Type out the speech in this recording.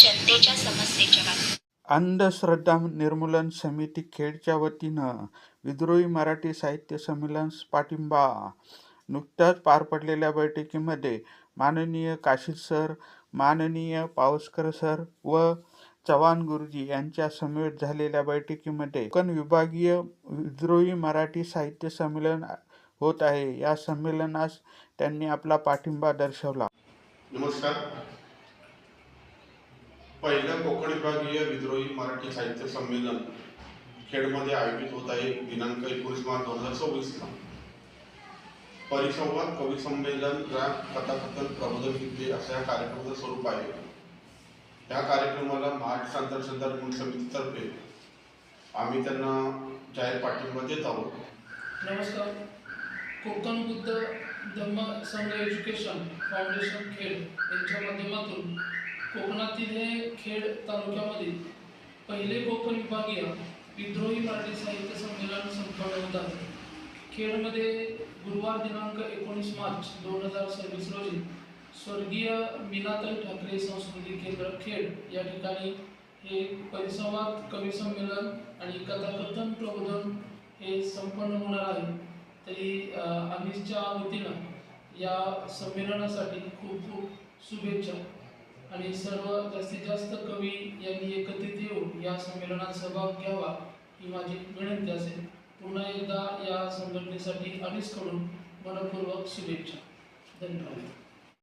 जनतेच्या समस्येच्या बातम्या. अंधश्रद्धा निर्मूलन समिती खेडच्या वतीनं विद्रोही मराठी साहित्य संमेलनास पाठिंबा. नुकत्याच पार पडलेल्या बैठकीमध्ये माननीय काशीद सर, माननीय पावसकर सर व चव्हाण गुरुजी यांच्या समवेत झालेल्या बैठकीमध्ये कोकण विभागीय विद्रोही मराठी साहित्य संमेलन होत आहे. या संमेलनास त्यांनी आपला पाठिंबा दर्शवला. नमस्कार. पहिलं कोकण विभागीय विद्रोही मराठी साहित्य संमेलन खेडमध्ये आयोजित होत आहे. दिनांक 19 मार्च 2024 परिसंवाद कवी संमेलन कथाकथन प्रबोधन गीते अशा या कार्यक्रमाचं स्वरूप आहे. या कार्यक्रमाला महाराष्ट्र आंतरश्रद्धा निर्मूलन समितीतर्फे आम्ही त्यांना जाहीर पाठिंबा देत आहोत. नमस्कार. कोकण बुद्ध धम्म संघ एज्युकेशन फाउंडेशन खेड यांच्या माध्यमातून कोकणातील हे खेड तालुक्यामधील पहिले कोकण विभागीय विद्रोही मराठी साहित्य संमेलन संपन्न होत आहे. खेडमध्ये गुरुवार दिनांक 19 मार्च 2026 रोजी स्वर्गीय मीनाताई ठाकरे संस्कृती केंद्र खेड या ठिकाणी हे परिसंवाद कवी संमेलन आणि कथाकथन प्रबोधन हे संपन्न होणार आहे. तरी आम्हीच्या वतीनं या संमेलनासाठी खूप खूप शुभेच्छा आणि सर्व जास्तीत जास्त कवी यांनी एकत्रित येऊन या संमेलनात सहभाग घ्यावा ही माझी विनंती असेल. पुन्हा एकदा या संघटनेसाठी अनिसकडून मनपूर्वक शुभेच्छा. धन्यवाद.